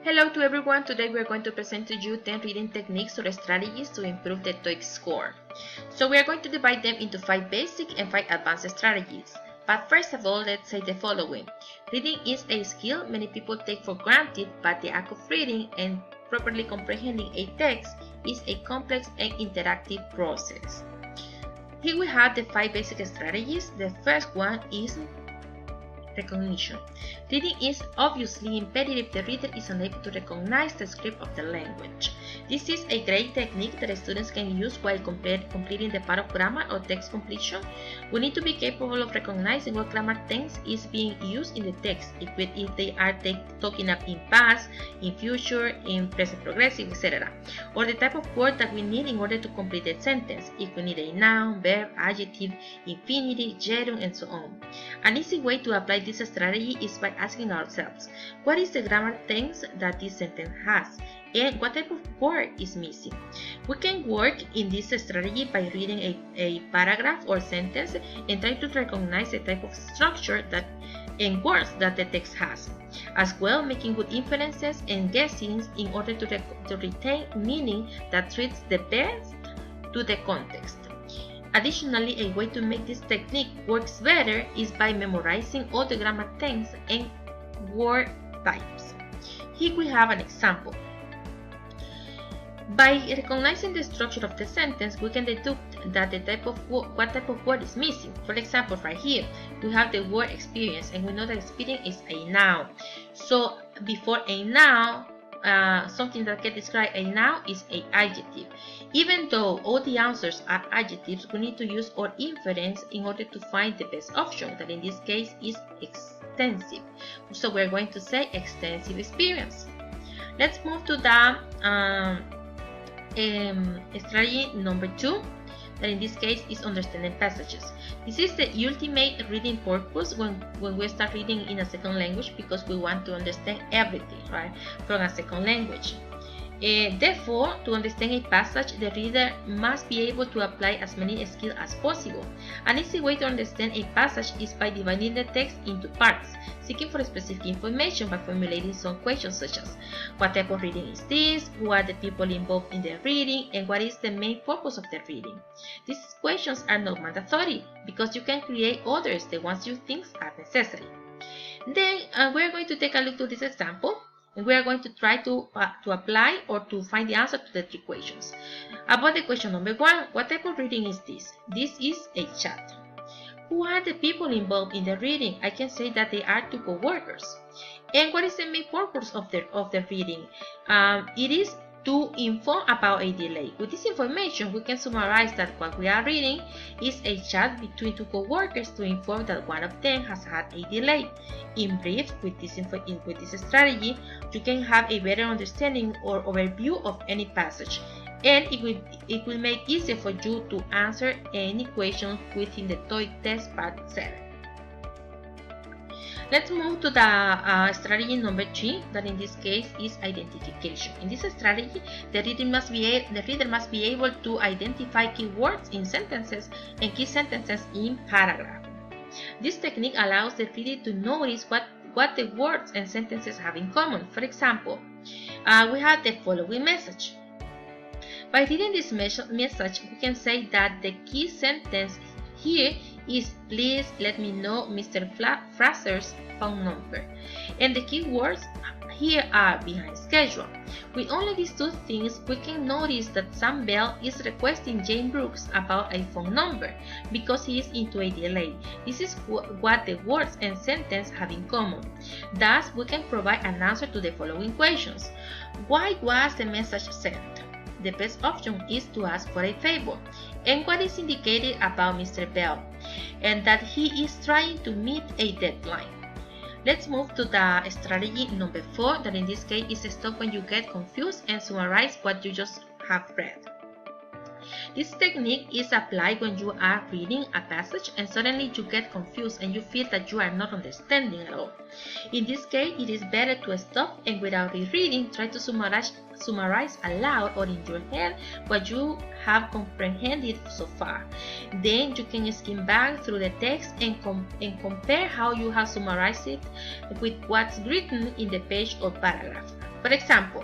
Hello to everyone. Today we are going to present to you 10 reading techniques or strategies to improve the TOEIC score. So we are going to divide them into 5 basic and 5 advanced strategies. But first of all, let's say the following. Reading is a skill many people take for granted, but the act of reading and properly comprehending a text is a complex and interactive process. Here we have the 5 basic strategies. The first one is recognition. Reading is obviously imperative if the reader is unable to recognize the script of the language. This is a great technique that students can use while completing the part of grammar or text completion. We need to be capable of recognizing what grammar tense is being used in the text, if they are talking up in past, in future, in present progressive, etc. Or the type of word that we need in order to complete the sentence, if we need a noun, verb, adjective, infinitive, gerund, and so on. An easy way to apply this strategy is by asking ourselves, what is the grammar tense that this sentence has, and what type of word is missing? We can work in this strategy by reading a paragraph or sentence and try to recognize the type of structure and words that the text has, as well making good inferences and guessings in order to retain meaning that suits the best to the context. Additionally, a way to make this technique works better is by memorizing all the grammar tense and word types. Here we have an example. By recognizing the structure of the sentence, we can deduce that what type of word is missing. For example, right here, we have the word experience, and we know that experience is a noun. So before a noun, something that can describe a noun is an adjective. Even though all the answers are adjectives, we need to use our inference in order to find the best option, that in this case is extensive. So we're going to say extensive experience. Let's move to the strategy number 2, that in this case is understanding passages. This is the ultimate reading purpose when we start reading in a second language, because we want to understand everything, right, from a second language. Therefore, to understand a passage, the reader must be able to apply as many skills as possible. An easy way to understand a passage is by dividing the text into parts, seeking for specific information by formulating some questions such as, what type of reading is this, who are the people involved in the reading, and what is the main purpose of the reading. These questions are not mandatory, because you can create others, the ones you think are necessary. Then we're going to take a look to this example, and we are going to try to apply or to find the answer to the 3 questions. About the question number 1, what type of reading is this? This is a chat. Who are the people involved in the reading? I can say that they are 2 co-workers. And what is the main purpose of the reading? It is to inform about a delay. With this information, we can summarize that what we are reading is a chat between 2 co-workers to inform that one of them has had a delay. In brief, with this strategy, you can have a better understanding or overview of any passage, and it will make it easier for you to answer any question within the TOEIC test part 7. Let's move to the strategy number 3, that in this case is identification. In this strategy, the reader must be able to identify keywords in sentences and key sentences in paragraphs. This technique allows the reader to notice what the words and sentences have in common. For example, we have the following message. By reading this message, we can say that the key sentence here is, please let me know Mr. Fraser's phone number. And the keywords here are behind schedule. With only these 2 things, we can notice that Sam Bell is requesting Jane Brooks about a phone number because he is into a delay. This is what the words and sentence have in common. Thus, we can provide an answer to the following questions. Why was the message sent? The best option is to ask for a favor. And what is indicated about Mr. Bell? And that he is trying to meet a deadline. Let's move to the strategy number 4, that in this case is stop when you get confused and summarize what you just have read. This technique is applied when you are reading a passage and suddenly you get confused and you feel that you are not understanding at all. In this case, it is better to stop and without rereading, try to summarize aloud or in your head what you have comprehended so far. Then you can skim back through the text and compare how you have summarized it with what's written in the page or paragraph. For example,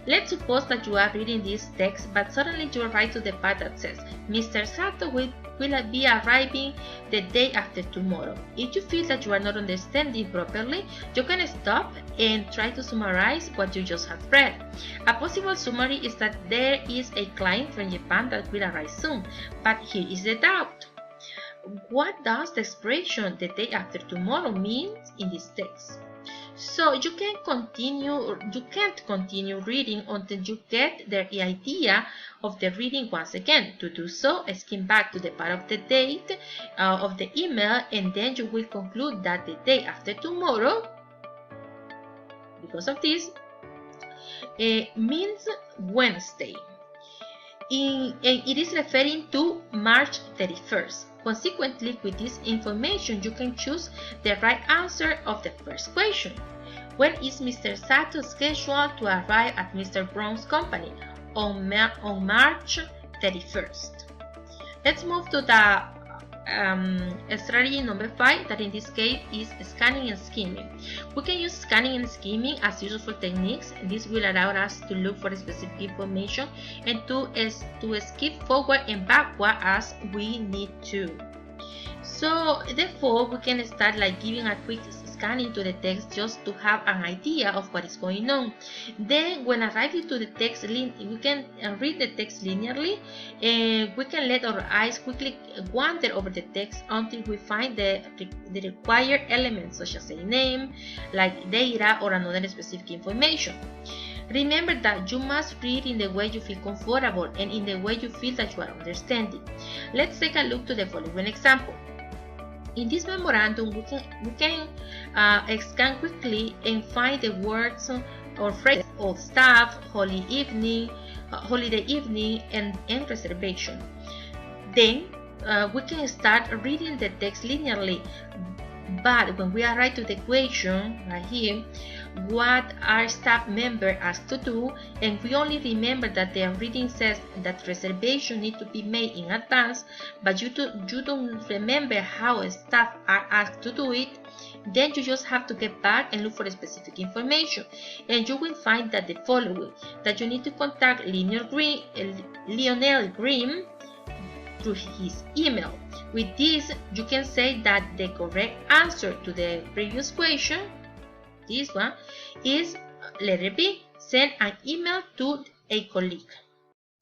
let's suppose that you are reading this text, but suddenly you arrive to the part that says, Mr. Sato will be arriving the day after tomorrow. If you feel that you are not understanding properly, you can stop and try to summarize what you just have read. A possible summary is that there is a client from Japan that will arrive soon, but here is the doubt. What does the expression the day after tomorrow means in this text? So you can't continue reading until you get the idea of the reading once again. To do so, skim back to the part of the date of the email, and then you will conclude that the day after tomorrow, because of this, means Wednesday. And it is referring to March 31st. Consequently, with this information, you can choose the right answer of the first question. When is Mr. Sato scheduled to arrive at Mr. Brown's company? On March 31st. Let's move to the strategy number 5, that in this case is scanning and skimming. We can use scanning and skimming as useful techniques. This will allow us to look for specific information and to skip forward and backward as we need to. So therefore, we can start like giving a quick scanning to the text just to have an idea of what is going on. Then when arriving to the text, we can read the text linearly, and we can let our eyes quickly wander over the text until we find the required elements, such as a name, like data, or another specific information. Remember that you must read in the way you feel comfortable and in the way you feel that you are understanding. Let's take a look to the following example. In this memorandum, we can scan quickly and find the words or phrases of staff, holiday evening, and reservation. Then we can start reading the text linearly. But when we arrive to the question right here, what our staff member asked to do, and we only remember that the reading says that reservation need to be made in advance, but you don't remember how staff are asked to do it, then you just have to get back and look for specific information, and you will find that the following: that you need to contact Lionel Green through his email. With this, you can say that the correct answer to the previous question, this one, is letter B, send an email to a colleague.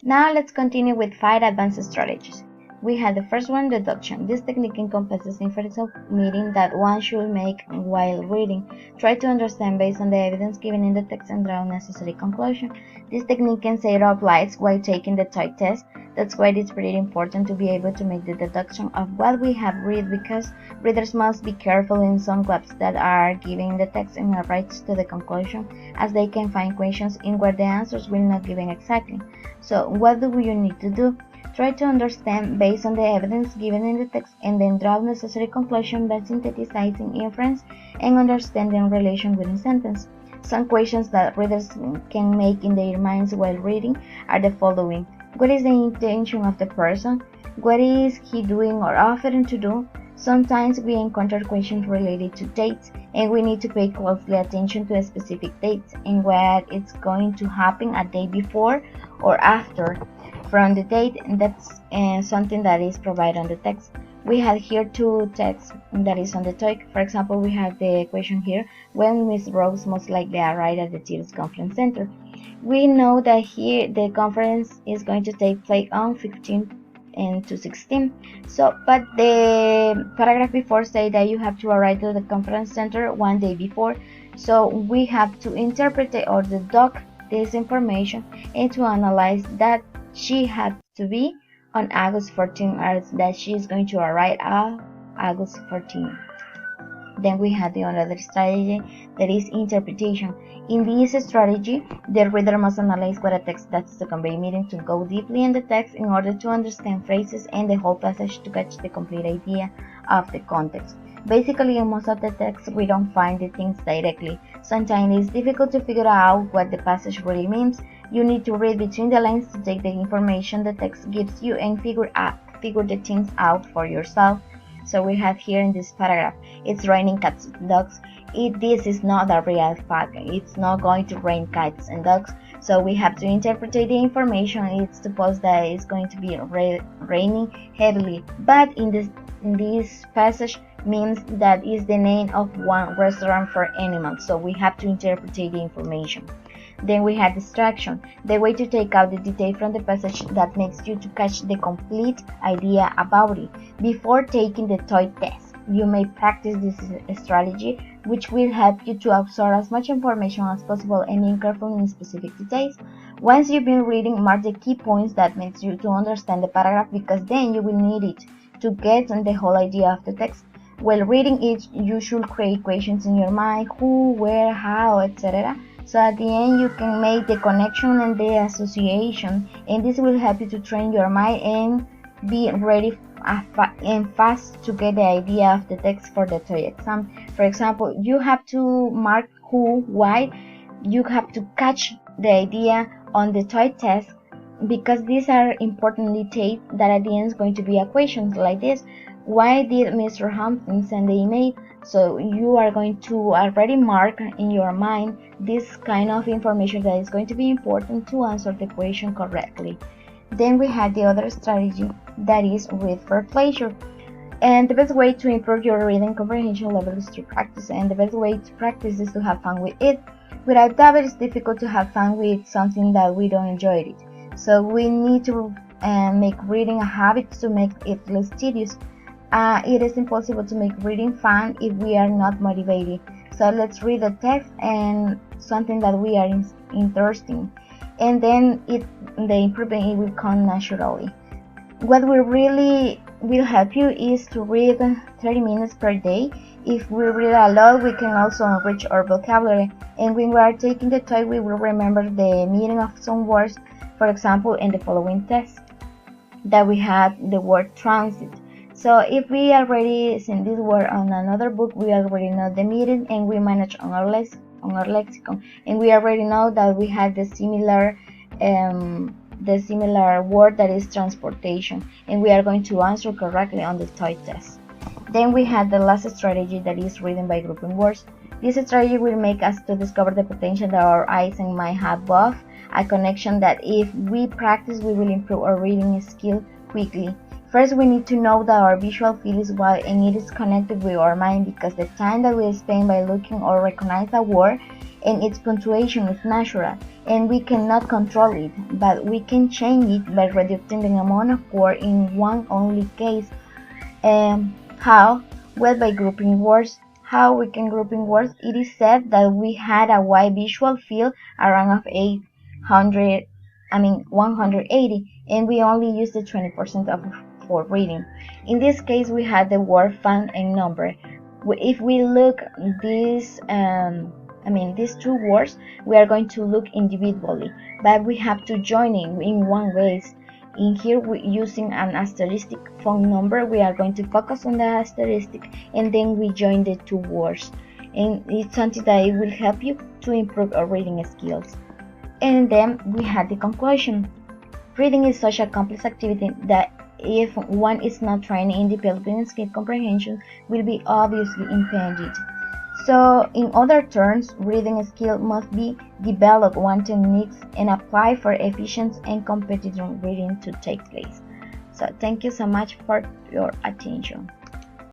Now let's continue with 5 advanced strategies. We had the first one, deduction. This technique encompasses inference of meaning that one should make while reading. Try to understand based on the evidence given in the text and draw necessary conclusion. This technique can save up lives while taking the TOEIC test. That's why it's pretty important to be able to make the deduction of what we have read, because readers must be careful in some webs that are giving the text and right to the conclusion, as they can find questions in where the answers will not given exactly. So what do you need to do? Try to understand based on the evidence given in the text and then draw necessary conclusion by synthesizing inference and understanding relation within sentence. Some questions that readers can make in their minds while reading are the following: what is the intention of the person? What is he doing or offering to do? Sometimes we encounter questions related to dates, and we need to pay closely attention to specific dates and what is going to happen a day before or after from the date, and that's something that is provided on the text. We have here 2 texts that is on the TOEIC. For example, we have the question here: when Miss Rose most likely arrived at the TILS conference center. We know that here the conference is going to take place on 15 and to 16. So, but the paragraph before say that you have to arrive to the conference center 1 day before. So we have to interpret or deduct this information and to analyze that she had to be on August 14, or that she is going to arrive on August 14. Then we have the other strategy, that is interpretation. In this strategy, the reader must analyze what a text does to convey meaning, to go deeply in the text in order to understand phrases and the whole passage to catch the complete idea of the context. Basically, in most of the text, we don't find the things directly. Sometimes it's difficult to figure out what the passage really means. You need to read between the lines to take the information the text gives you and figure the things out for yourself. So we have here in this paragraph, it's raining cats and dogs. this is not a real fact. It's not going to rain cats and dogs, so we have to interpret the information. It's supposed that it's going to be raining heavily, but in this passage means that is the name of one restaurant for animals, so we have to interpret the information. Then we have distraction, the way to take out the detail from the passage that makes you to catch the complete idea about it. Before taking the toy test, you may practice this strategy, which will help you to absorb as much information as possible and be careful in specific details. Once you've been reading, mark the key points that makes you to understand the paragraph, because then you will need it to get the whole idea of the text. While reading it, you should create questions in your mind: who, where, how, etc. So at the end you can make the connection and the association, and this will help you to train your mind and be ready and fast to get the idea of the text for the TOEIC exam. For example, you have to mark who, why. You have to catch the idea on the TOEIC test, because these are important details that at the end is going to be a question like this: why did Mr. Hampton send the email? So you are going to already mark in your mind this kind of information that is going to be important to answer the question correctly. Then we have the other strategy, that is read for pleasure. And the best way to improve your reading comprehension level is to practice, and the best way to practice is to have fun with it. Without that, it's difficult to have fun with something that we don't enjoy it. So we need to make reading a habit to make it less tedious. It is impossible to make reading fun if we are not motivated. So let's read the text and something that we are interested in, and then the improvement will come naturally. What will really help you is to read 30 minutes per day. If we read a lot, we can also enrich our vocabulary, and when we are taking the TOEIC, we will remember the meaning of some words. For example, in the following test that we had the word transit. So if we already seen this word on another book, we already know the meaning, and we manage on our lexicon, and we already know that we had the similar word, that is transportation, and we are going to answer correctly on the TOEIC test. Then we had the last strategy, that is reading by grouping words. This strategy will make us to discover the potential that our eyes and mind have, both a connection that if we practice, we will improve our reading skill quickly. First, we need to know that our visual field is wide, and it is connected with our mind, because the time that we spend by looking or recognize a word and its punctuation is natural, and we cannot control it, but we can change it by reducing the amount of words in one only case. How? Well, by grouping words. How we can grouping words? It is said that we had a wide visual field around of 180, and we only used the 20% of for reading. In this case, we had the word fun and number. If we look these two words, we are going to look individually, but we have to join in one way. In here, using an asterisk phone number, we are going to focus on the asterisk, and then we join the two words, and it's something that it will help you to improve our reading skills. And then we had the conclusion. Reading is such a complex activity that if one is not trained in developing skill, comprehension will be obviously impeded. So in other terms, reading skill must be developed one techniques and apply for efficient and competitive reading to take place. So thank you so much for your attention.